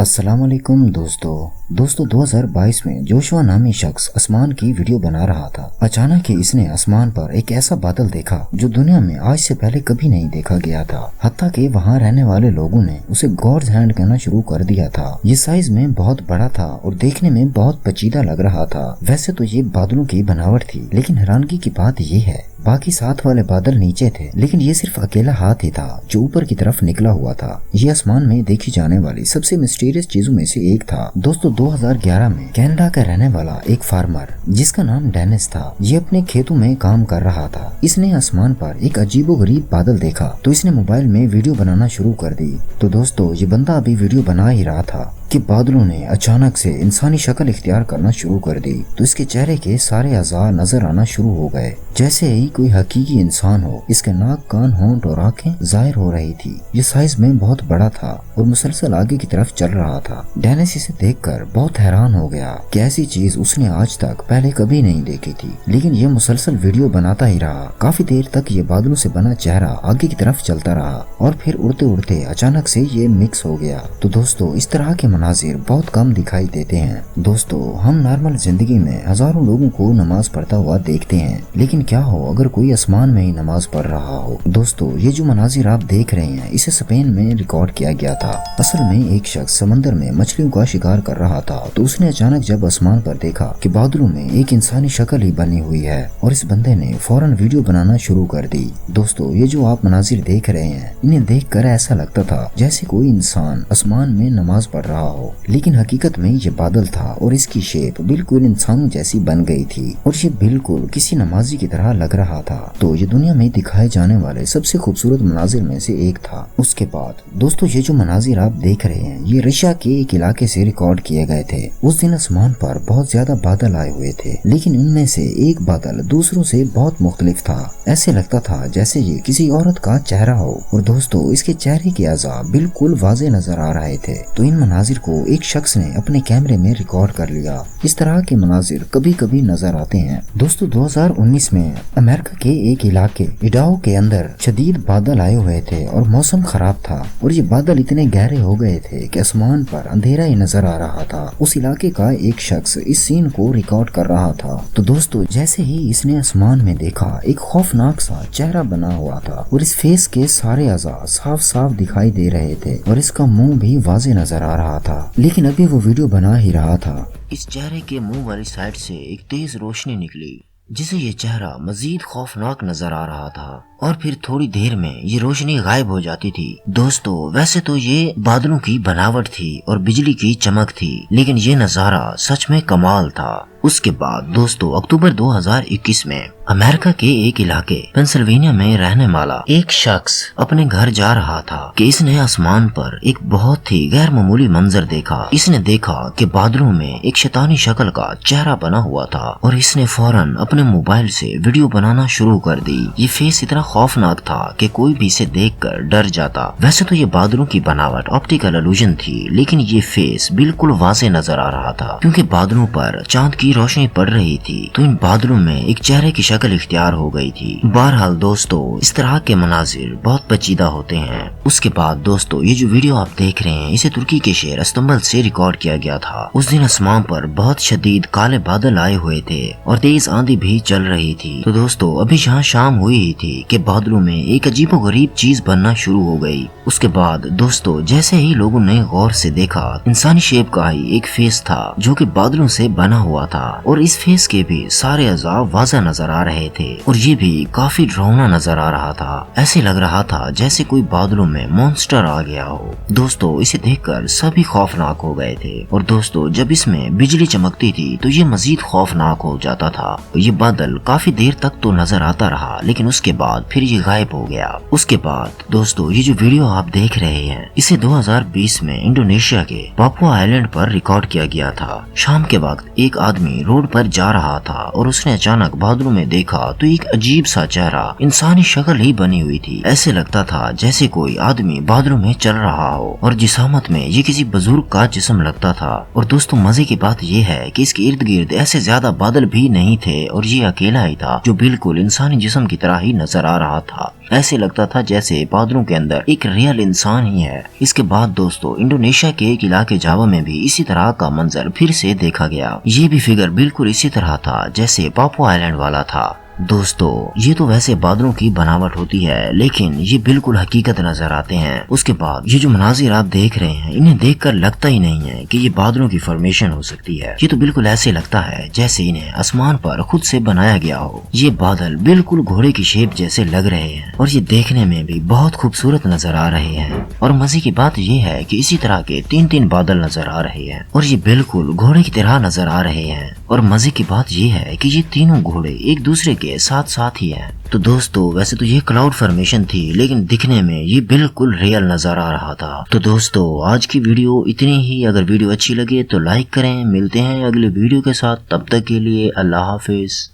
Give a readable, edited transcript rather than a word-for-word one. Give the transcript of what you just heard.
السلام علیکم دوستو 2022 میں جوشوا نامی شخص آسمان کی ویڈیو بنا رہا تھا۔ اچانک ہی اس نے آسمان پر ایک ایسا بادل دیکھا جو دنیا میں آج سے پہلے کبھی نہیں دیکھا گیا تھا، حتیٰ کہ وہاں رہنے والے لوگوں نے اسے گاڈز ہینڈ کہنا شروع کر دیا تھا۔ یہ سائز میں بہت بڑا تھا اور دیکھنے میں بہت پیچیدہ لگ رہا تھا۔ ویسے تو یہ بادلوں کی بناوٹ تھی، لیکن حیرانگی کی بات یہ ہے باقی ساتھ والے بادل نیچے تھے، لیکن یہ صرف اکیلا ہاتھ ہی تھا جو اوپر کی طرف نکلا ہوا تھا۔ یہ آسمان میں دیکھی جانے والی سب سے مسٹیریس چیزوں میں سے ایک تھا۔ دوستو 2011 میں کینیڈا کا رہنے والا ایک فارمر جس کا نام ڈینس تھا، یہ اپنے کھیتوں میں کام کر رہا تھا۔ اس نے آسمان پر ایک عجیب و غریب بادل دیکھا تو اس نے موبائل میں ویڈیو بنانا شروع کر دی۔ تو دوستو یہ بندہ ابھی ویڈیو بنا ہی رہا تھا کہ بادلوں نے اچانک سے انسانی شکل اختیار کرنا شروع کر دی، تو اس کے چہرے کے سارے اعضاء نظر آنا شروع ہو گئے جیسے ہی کوئی حقیقی انسان ہو۔ اس کے ناک، کان، ہونٹ اور آنکھیں ظاہر ہو رہی تھی۔ یہ سائز میں بہت بڑا تھا اور مسلسل آگے کی طرف چل رہا تھا۔ ڈینس اسے دیکھ کر بہت حیران ہو گیا کہ ایسی چیز اس نے آج تک پہلے کبھی نہیں دیکھی تھی، لیکن یہ مسلسل ویڈیو بناتا ہی رہا۔ کافی دیر تک یہ بادلوں سے بنا چہرہ آگے کی طرف چلتا رہا اور پھر اڑتے اڑتے اچانک سے یہ مکس ہو گیا۔ تو دوستو اس طرح کے مناظر بہت کم دکھائی دیتے ہیں۔ دوستو ہم نارمل زندگی میں ہزاروں لوگوں کو نماز پڑھتا ہوا دیکھتے ہیں، لیکن کیا ہو اگر کوئی آسمان میں ہی نماز پڑھ رہا ہو؟ دوستو یہ جو مناظر آپ دیکھ رہے ہیں اسے اسپین میں ریکارڈ کیا گیا تھا۔ اصل میں ایک شخص سمندر میں مچھلیوں کا شکار کر رہا تھا، تو اس نے اچانک جب آسمان پر دیکھا کہ بادلوں میں ایک انسانی شکل ہی بنی ہوئی ہے، اور اس بندے نے فوراً ویڈیو بنانا شروع کر دی۔ دوستو یہ جو آپ مناظر دیکھ رہے ہیں انہیں دیکھ کر ایسا لگتا تھا جیسے کوئی انسان آسمان میں نماز پڑھ رہا ہو، لیکن حقیقت میں یہ بادل تھا اور اس کی شیپ بالکل انسانوں جیسی بن گئی تھی اور یہ بالکل کسی نمازی کی طرح لگ رہا تھا۔ تو یہ دنیا میں دکھائے جانے والے سب سے خوبصورت مناظر میں سے ایک تھا۔ اس کے بعد دوستو یہ جو مناظر آپ دیکھ رہے ہیں یہ رشیا کے ایک علاقے سے ریکارڈ کیے گئے تھے۔ اس دن آسمان پر بہت زیادہ بادل آئے ہوئے تھے، لیکن ان میں سے ایک بادل دوسروں سے بہت مختلف تھا۔ ایسے لگتا تھا جیسے یہ کسی عورت کا چہرہ ہو، اور دوستو اس کے چہرے کے اعضاء بالکل واضح نظر آ رہے تھے۔ تو ان مناظر کو ایک شخص نے اپنے کیمرے میں ریکارڈ کر لیا۔ اس طرح کے مناظر کبھی کبھی نظر آتے ہیں۔ دوستو 2019 میں امریکہ کے ایک علاقے ایڈاہو کے اندر شدید بادل آئے ہوئے تھے اور موسم خراب تھا، اور یہ بادل اتنے گہرے ہو گئے تھے کہ آسمان پر اندھیرا ہی نظر آ رہا تھا۔ اس علاقے کا ایک شخص اس سین کو ریکارڈ کر رہا تھا۔ تو دوستو جیسے ہی اس نے آسمان میں دیکھا ایک خوفناک سا چہرہ بنا ہوا تھا، اور اس فیس کے سارے اعضاء صاف صاف دکھائی دے رہے تھے اور اس کا منہ بھی واضح نظر آ رہا تھا، لیکن ابھی وہ ویڈیو بنا ہی رہا تھا۔ اس چہرے کے منہ والی سائڈ سے ایک تیز روشنی نکلی جسے یہ چہرہ مزید خوفناک نظر آ رہا تھا، اور پھر تھوڑی دیر میں یہ روشنی غائب ہو جاتی تھی۔ دوستو ویسے تو یہ بادلوں کی بناوٹ تھی اور بجلی کی چمک تھی، لیکن یہ نظارہ سچ میں کمال تھا۔ اس کے بعد دوستو اکتوبر 2021 میں امریکہ کے ایک علاقے پینسلوینیا میں رہنے والا ایک شخص اپنے گھر جا رہا تھا کہ اس نے آسمان پر ایک بہت ہی غیر معمولی منظر دیکھا۔ اس نے دیکھا کہ بادلوں میں ایک شیطانی شکل کا چہرہ بنا ہوا تھا، اور اس نے فوراً اپنے موبائل سے ویڈیو بنانا شروع کر دی۔ یہ فیس اتنا خوفناک تھا کہ کوئی بھی اسے دیکھ کر ڈر جاتا۔ ویسے تو یہ بادلوں کی بناوٹ آپٹیکل الوژن تھی، لیکن یہ فیس بالکل واضح نظر آ رہا تھا کیونکہ بادلوں پر چاند کی روشنی پڑ رہی تھی، تو ان بادلوں میں ایک چہرے کی شکل اختیار ہو گئی تھی۔ بہرحال دوستو اس طرح کے مناظر بہت پیچیدہ ہوتے ہیں۔ اس کے بعد دوستو یہ جو ویڈیو آپ دیکھ رہے ہیں اسے ترکی کے شہر استنبول سے ریکارڈ کیا گیا تھا۔ اس دن آسمان پر بہت شدید کالے بادل آئے ہوئے تھے اور تیز آندھی بھی چل رہی تھی۔ تو دوستو ابھی یہاں شام ہوئی ہی تھی کہ بادلوں میں ایک عجیب و غریب چیز بننا شروع ہو گئی۔ اس کے بعد دوستو جیسے ہی لوگوں نے غور سے دیکھا انسانی شیپ کا ہی ایک فیس تھا جو کہ بادلوں سے بنا ہوا تھا، اور اس فیس کے بھی سارے اعضاء واضح نظر آ رہے تھے، اور یہ بھی کافی ڈراؤنا نظر آ رہا تھا۔ ایسے لگ رہا تھا جیسے کوئی بادلوں میں مونسٹر آ گیا ہو۔ دوستو اسے دیکھ کر سبھی خوفناک ہو گئے تھے، اور دوستو جب اس میں بجلی چمکتی تھی تو یہ مزید خوفناک ہو جاتا تھا۔ یہ بادل کافی دیر تک تو نظر آتا رہا، لیکن اس کے بعد پھر یہ غائب ہو گیا۔ اس کے بعد دوستو یہ جو ویڈیو آپ دیکھ رہے ہیں اسے 2020 میں انڈونیشیا کے پاپوا آئیلینڈ پر ریکارڈ کیا گیا تھا۔ شام کے وقت ایک آدمی روڈ پر جا رہا تھا اور اس نے اچانک بادلوں میں دیکھا تو ایک عجیب سا چہرہ انسانی شکل ہی بنی ہوئی تھی۔ ایسے لگتا تھا جیسے کوئی آدمی بادلوں میں چل رہا ہو، اور جسامت میں یہ کسی بزرگ کا جسم لگتا تھا۔ اور دوستو مزے کی بات یہ ہے کہ اس کے ارد گرد ایسے زیادہ بادل بھی نہیں تھے، اور یہ اکیلا ہی تھا جو بالکل انسانی جسم کی طرح ہی نظر آ رہا تھا، ایسے لگتا تھا جیسے بادلوں کے اندر ایک ریئل انسان ہی ہے۔ اس کے بعد دوستو انڈونیشیا کے ایک علاقے جاوا میں بھی اسی طرح کا منظر پھر سے دیکھا گیا۔ یہ بھی فگر بالکل اسی طرح تھا جیسے پاپو آئیلینڈ والا تھا۔ دوستو یہ تو ویسے بادلوں کی بناوٹ ہوتی ہے، لیکن یہ بالکل حقیقت نظر آتے ہیں۔ اس کے بعد یہ جو مناظر آپ دیکھ رہے ہیں انہیں دیکھ کر لگتا ہی نہیں ہے کہ یہ بادلوں کی فارمیشن ہو سکتی ہے۔ یہ تو بالکل ایسے لگتا ہے جیسے انہیں آسمان پر خود سے بنایا گیا ہو۔ یہ بادل بالکل گھوڑے کی شیپ جیسے لگ رہے ہیں اور یہ دیکھنے میں بھی بہت خوبصورت نظر آ رہے ہیں۔ اور مزے کی بات یہ ہے کہ اسی طرح کے 3 بادل نظر آ رہے ہیں اور یہ بالکل گھوڑے کی طرح نظر آ رہے ہیں۔ اور مزے کی بات یہ ہے کہ یہ تینوں گھوڑے ایک دوسرے کے ساتھ ہی ہیں۔ تو دوستو ویسے تو یہ کلاؤڈ فارمیشن تھی، لیکن دکھنے میں یہ بالکل ریئل نظر آ رہا تھا۔ تو دوستو آج کی ویڈیو اتنی ہی۔ اگر ویڈیو اچھی لگے تو لائک کریں۔ ملتے ہیں اگلے ویڈیو کے ساتھ، تب تک کے لیے اللہ حافظ۔